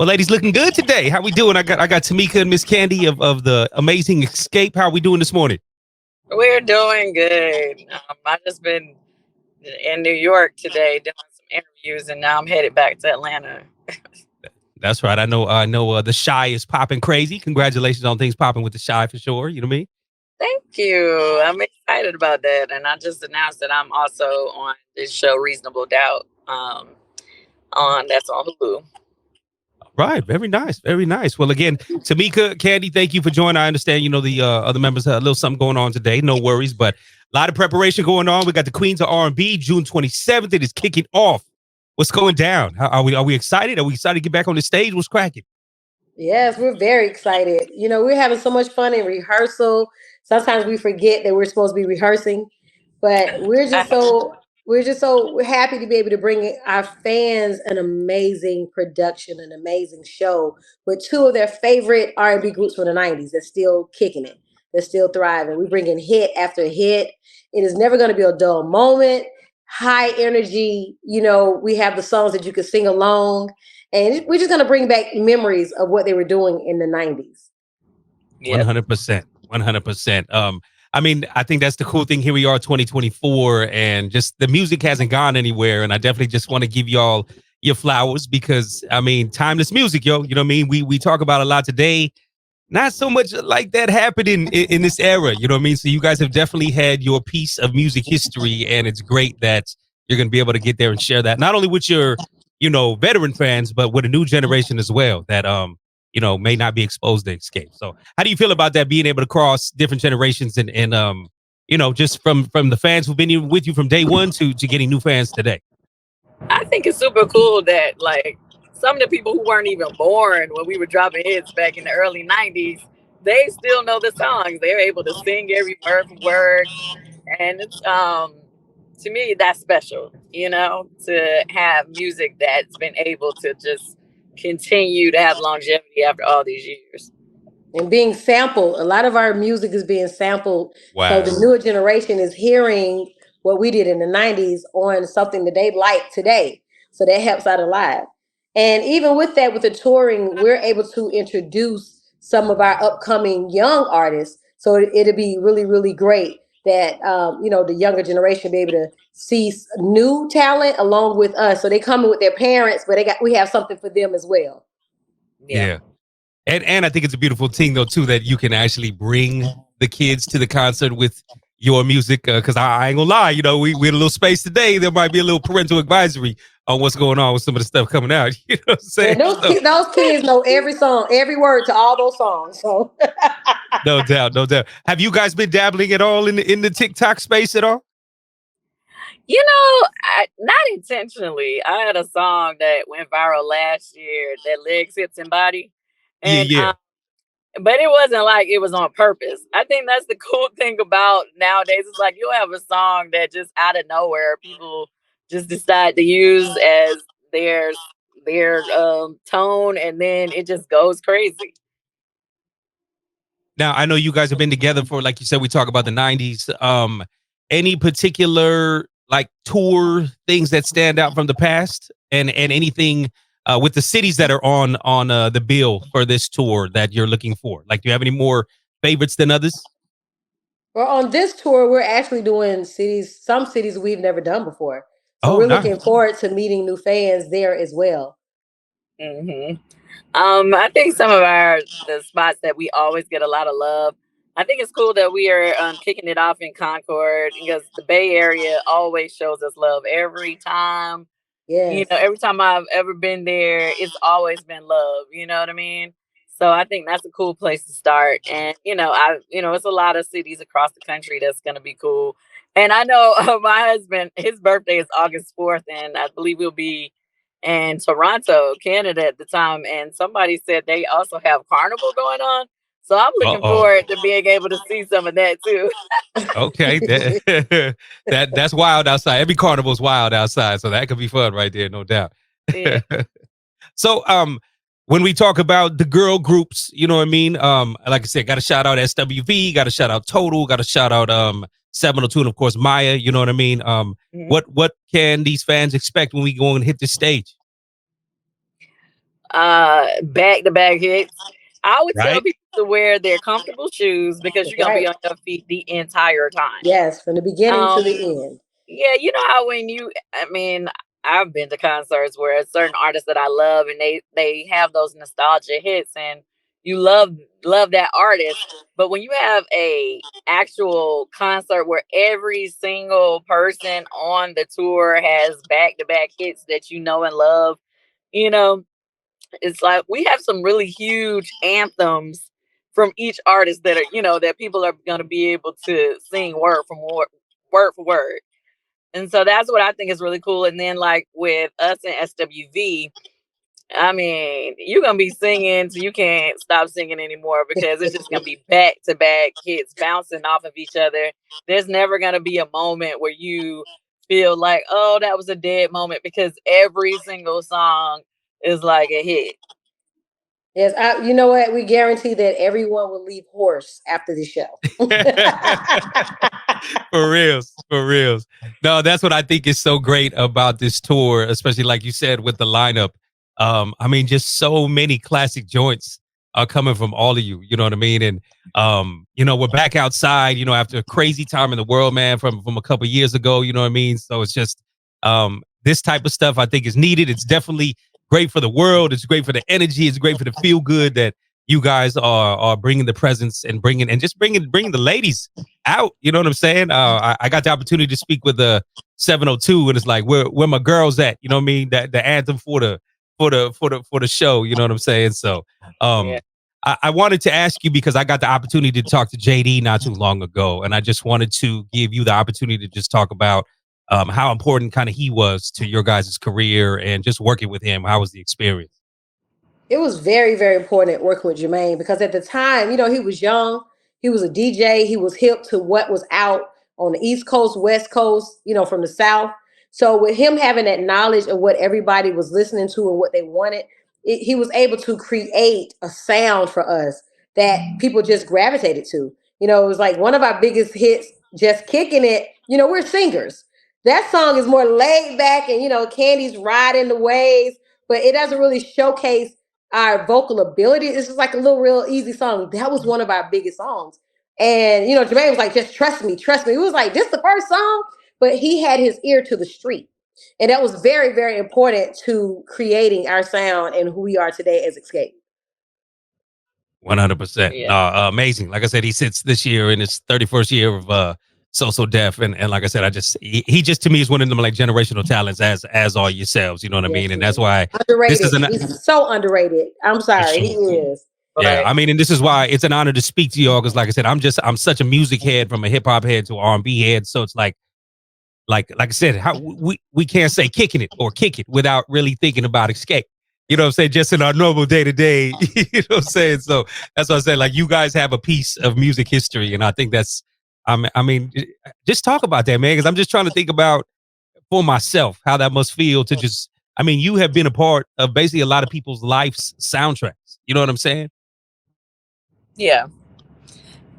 Well, ladies, looking good today. How we doing? I got Tamika and Miss Candy of the amazing XSCAPE. How are we doing this morning? We're doing good. I've just been in New York today doing some interviews, and now I'm headed back to Atlanta. That's right. I know the Shy is popping crazy. Congratulations on things popping with the Shy for sure. You know what I mean? Thank you. I'm excited about that, and I just announced that I'm also on this show, Reasonable Doubt. On that's on Hulu. Right. Very nice. Very nice. Well, again, Tamika, Candy, thank you for joining. I understand, the other members had a little something going on today. No worries, but a lot of preparation going on. We got the Queens of R&B, June 27th. It is kicking off. What's going down? Are we excited? Are we excited to get back on the stage? What's cracking? Yes, we're very excited. We're having so much fun in rehearsal. Sometimes we forget that we're supposed to be rehearsing, but we're happy to be able to bring our fans an amazing production, an amazing show with two of their favorite R&B groups from the 90s that's still kicking it. They're still thriving. We bring in hit after hit. It is never going to be a dull moment. High energy. We have the songs that you could sing along. And we're just going to bring back memories of what they were doing in the 90s. 100%. 100%. I think that's the cool thing. Here we are, 2024, and just the music hasn't gone anywhere. And I definitely just want to give y'all your flowers because, timeless music, yo. You know what I mean? We talk about a lot today. Not so much like that happening in this era. You know what I mean? So you guys have definitely had your piece of music history, and it's great that you're going to be able to get there and share that, not only with your veteran fans, but with a new generation as well that, may not be exposed to XSCAPE. So how do you feel about that, being able to cross different generations and just from the fans who've been with you from day one to getting new fans today? I think it's super cool that some of the people who weren't even born when we were dropping hits back in the early 90s, they still know the songs. They're able to sing every word for word. And it's to me, that's special, to have music that's been able to just continue to have longevity after all these years. And being sampled. A lot of our music is being sampled. Wow. So the newer generation is hearing what we did in the 90s on something that they like today. So that helps out a lot. And even with that, with the touring, we're able to introduce some of our upcoming young artists. So it'll be really, really great that the younger generation be able to see new talent along with us. So they come in with their parents, but we have something for them as well. Yeah. And I think it's a beautiful thing though too that you can actually bring the kids to the concert with your music because I ain't gonna lie, we in a little space today. There might be a little parental advisory on what's going on with some of the stuff coming out. You know what I'm saying? And those kids know every song, every word to all those songs. So no doubt. Have you guys been dabbling at all in the TikTok space at all? Not intentionally. I had a song that went viral last year, that Legs, Hips, and Body. And, yeah. But it wasn't like it was on purpose. I think that's the cool thing about nowadays. It's like you'll have a song that just out of nowhere, people just decide to use as their tone, and then it just goes crazy. Now, I know you guys have been together for, like you said, we talk about the 90s. Any particular tour things that stand out from the past and anything with the cities that are on the bill for this tour that you're looking for? Do you have any more favorites than others? Well, on this tour, we're actually doing some cities we've never done before. So we're nice. looking forward to meeting new fans there as well. Mm-hmm. I think some of the spots that we always get a lot of love. I think it's cool that we are kicking it off in Concord because the Bay Area always shows us love every time. Yes. Every time I've ever been there, it's always been love. You know what I mean? So I think that's a cool place to start. And, it's a lot of cities across the country that's going to be cool. And I know my husband, his birthday is August 4th, and I believe we'll be in Toronto, Canada at the time. And somebody said they also have Carnival going on. So I'm looking forward to being able to see some of that too. Okay, that's wild outside. Every carnival's wild outside, so that could be fun right there, no doubt. Yeah. So, when we talk about the girl groups, you know what I mean? Like I said, got to shout out SWV, got to shout out Total, got to shout out 702, and of course Maya. You know what I mean? Mm-hmm. What can these fans expect when we go and hit the stage? back-to-back hits. I would tell Right. people to wear their comfortable shoes because you're gonna be on your feet the entire time. Yes, from the beginning to Um, the end. yeah, you know how I mean, I've been to concerts where certain artists that I love and they have those nostalgia hits and you love that artist. But when you have a actual concert where every single person on the tour has back-to-back hits that you know and love, you know, it's like we have some really huge anthems from each artist that are, that people are going to be able to sing word for word. And so that's what I think is really cool. And then like with us in SWV, I mean, you're going to be singing so you can't stop singing anymore because it's just going to be back to back hits bouncing off of each other. There's never going to be a moment where you feel like, oh, that was a dead moment because every single song is like a hit. Yes, you know what? We guarantee that everyone will leave hoarse after the show. For reals, for reals. No, that's what I think is so great about this tour, especially like you said with the lineup. I mean, just so many classic joints are coming from all of you. You know what I mean? And we're back outside. After a crazy time in the world, man, from a couple of years ago. You know what I mean? So it's just this type of stuff I think is needed. It's definitely great for the world. It's great for the energy. It's great for the feel good that you guys are bringing the presence and bringing the ladies out. You know what I'm saying? I got the opportunity to speak with the 702, and it's like where my girls at? You know what I mean? That the anthem for the show. You know what I'm saying? So Yeah. I wanted to ask you because I got the opportunity to talk to JD not too long ago, and I just wanted to give you the opportunity to just talk about how important kind of he was to your guys' career and just working with him. How was the experience? It was very, very important working with Jermaine because at the time, he was young. He was a DJ. He was hip to what was out on the East Coast, West Coast, from the South. So with him having that knowledge of what everybody was listening to and what they wanted, he was able to create a sound for us that people just gravitated to. It was like one of our biggest hits, Just Kicking It. We're singers. That song is more laid back and, Candy's riding the waves, but it doesn't really showcase our vocal ability. It's just like a little real easy song. That was one of our biggest songs. And, Jermaine was like, just trust me, trust me. It was like, this the first song, but he had his ear to the street. And that was very, very important to creating our sound and who we are today as XSCAPE. 100%. Yeah. Amazing. Like I said, he sits this year in his 31st year of So Deaf. And like I said, he just to me is one of them like generational talents as all yourselves. You know what I mean? And that's why underrated. He's so underrated. I'm sorry. He is. Yeah, I mean, and this is why it's an honor to speak to y'all because, like I said, I'm such a music head, from a hip hop head to an R&B head. So it's like I said, how we can't say kicking it or kick it without really thinking about XSCAPE. You know what I'm saying? Just in our normal day to day. You know what I'm saying? So that's what I said. Like, you guys have a piece of music history, and I think that's. I mean, just talk about that, man, because I'm just trying to think about for myself how that must feel to just. I mean, you have been a part of basically a lot of people's life's soundtracks. You know what I'm saying? Yeah.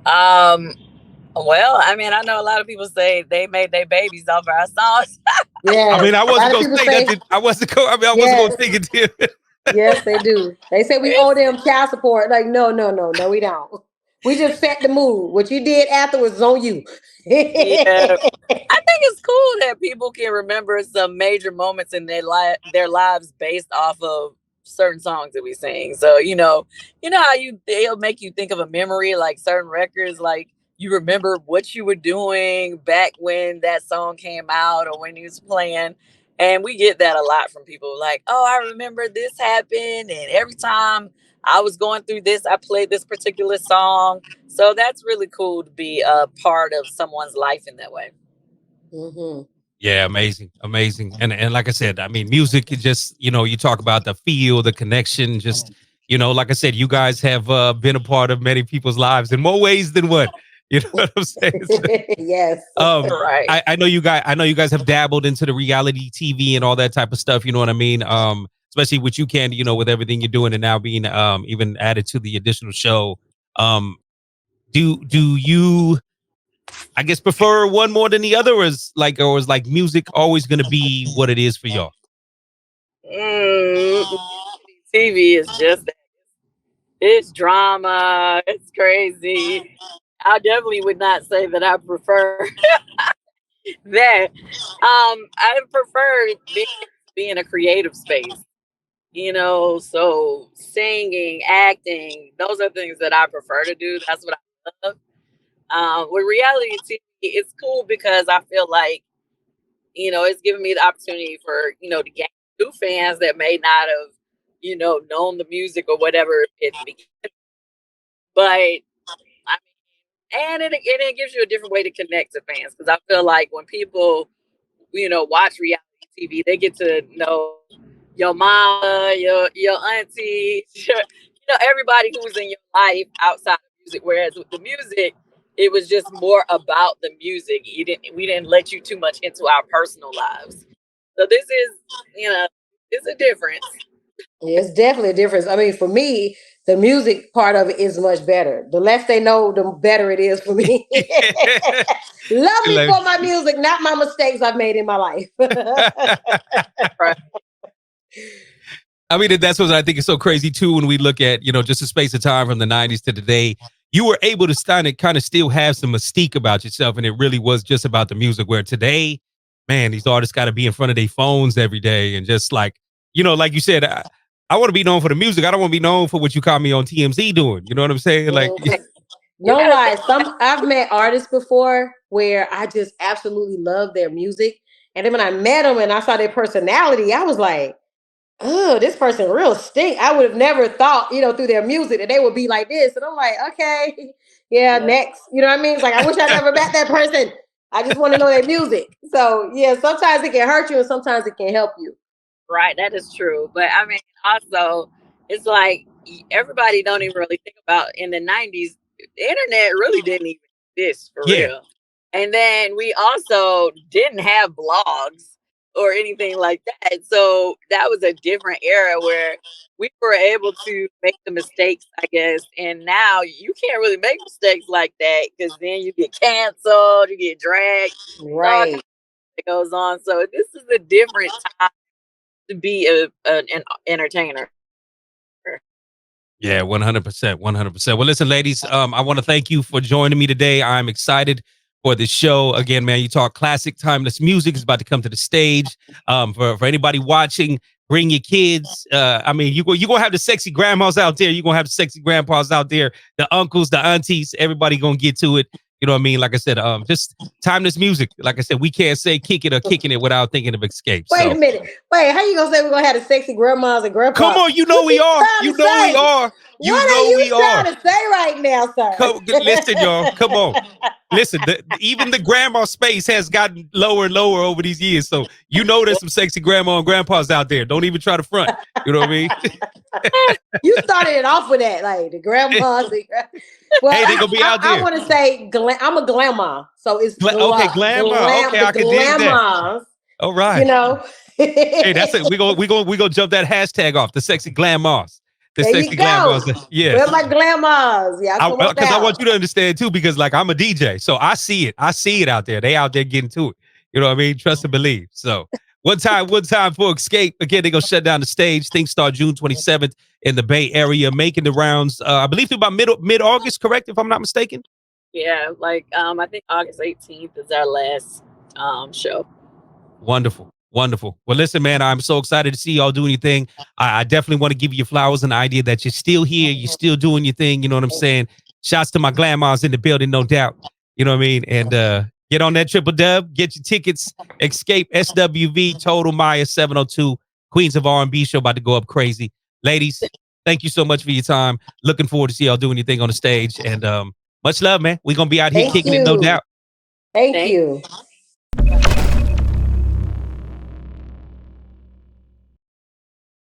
Well, I mean, I know a lot of people say they made their babies off our songs. Yeah. I mean, I wasn't going to say that. I wasn't going to think it. Yes, they do. They say we owe them child support. Like, no, we don't. We just set the mood. What you did afterwards is on you. Yeah. I think it's cool that people can remember some major moments in their lives based off of certain songs that we sing. So, how they'll make you think of a memory, like certain records, like you remember what you were doing back when that song came out or when you was playing. And we get that a lot from people like, oh, I remember this happened. And every time I was going through this, I played this particular song. So that's really cool to be a part of someone's life in that way. Mm-hmm. Yeah, amazing. And like I said, I mean, music is just, you talk about the feel, the connection, just, like I said, you guys have been a part of many people's lives in more ways than one. You know what I'm saying? Yes. Right. I know you guys have dabbled into the reality TV and all that type of stuff. You know what I mean? Especially with you, Candy, with everything you're doing and now being even added to the additional show. Do you, I guess, prefer one more than the other, or is like music always going to be what it is for y'all? TV is just that. It's drama. It's crazy. I definitely would not say that I prefer that. I prefer being a creative space. You know, so singing, acting, those are things that I prefer to do. That's what I love. With reality TV, it's cool because I feel like, you know, it's giving me the opportunity for, you know, to gain new fans that may not have, you know, known the music or whatever it began. But I mean, and it gives you a different way to connect to fans, because I feel like when people, you know, watch reality TV, they get to know your mama, your auntie, you know, everybody who's in your life outside of music. Whereas with the music, it was just more about the music. We didn't let you too much into our personal lives. So this is, you know, it's a difference. Yeah, it's definitely a difference. I mean, for me, the music part of it is much better. The less they know, the better it is for me. Love me for my music, not my mistakes I've made in my life. Right. I mean, that's what I think is so crazy too. When we look at, you know, just the space of time from the 90s to today, you were able to kind of still have some mystique about yourself. And it really was just about the music, where today, man, these artists got to be in front of their phones every day. And just like, you know, like you said, I want to be known for the music. I don't want to be known for what you caught me on TMZ doing. You know what I'm saying? Like, no lie. I've met artists before where I just absolutely love their music. And then when I met them and I saw their personality, I was like, oh, this person real stink. I would have never thought, you know, through their music that they would be like this. And I'm like, okay, yeah, next. You know what I mean? It's like, I wish I never met that person. I just want to know their music. So yeah, sometimes it can hurt you and sometimes it can help you. Right, that is true. But I mean, also, it's like everybody don't even really think about, in the 90s, the internet really didn't even exist for real. And then we also didn't have blogs or anything like that. So that was a different era where we were able to make the mistakes, I guess. And now you can't really make mistakes like that, because then you get canceled, you get dragged. Right. It goes on. So this is a different time to be an entertainer. Yeah, 100%, 100%. Well, listen, ladies, I want to thank you for joining me today. I'm excited for this show. Again, man, you talk classic, timeless music is about to come to the stage. For anybody watching, bring your kids. I mean, you're gonna have the sexy grandmas out there. You're gonna have the sexy grandpas out there, the uncles, the aunties, everybody gonna get to it. You know what I mean? Like I said, just timeless music. Like I said, we can't say kick it or kicking it without thinking of XSCAPE. Wait a minute. Wait, how you gonna say we're gonna have the sexy grandmas and grandpas? Come on, you know we are. You know we are. You know we are. What are you trying to say right now, sir? Listen, y'all. Come on. Listen, even the grandma space has gotten lower and lower over these years. So you know there's some sexy grandma and grandpas out there. Don't even try to front. You know what I mean? You started it off with that, like the grandmas. Well, hey, they gonna be out there. I want to say I'm a glamour, so it's okay, glamour. Okay, I can dig that. All right. You know. Hey, that's it. We go jump that hashtag off, the sexy glamours. The there sexy glamours. Yeah. Where's my glamours? Yeah, because I want you to understand too, because like I'm a DJ, so I see it. I see it out there. They out there getting to it. You know what I mean? Trust and believe. So one time for XSCAPE. Again, they gonna shut down the stage. Things start June 27th in the Bay Area, making the rounds. I believe through about mid-August, correct? If I'm not mistaken. Yeah, like I think August 18th is our last show. Wonderful. Wonderful. Well, listen, man, I'm so excited to see y'all do anything. I definitely want to give you flowers and the idea that you're still here. You're still doing your thing. You know what I'm saying? Shouts to my glamours in the building, no doubt. You know what I mean? And get on that triple dub. Get your tickets. XSCAPE, SWV, Total Maya 702. Queens of R&B show about to go up crazy. Ladies, thank you so much for your time. Looking forward to see y'all doing your thing on the stage. And much love, man. We're going to be out here kicking it, no doubt. Thank you.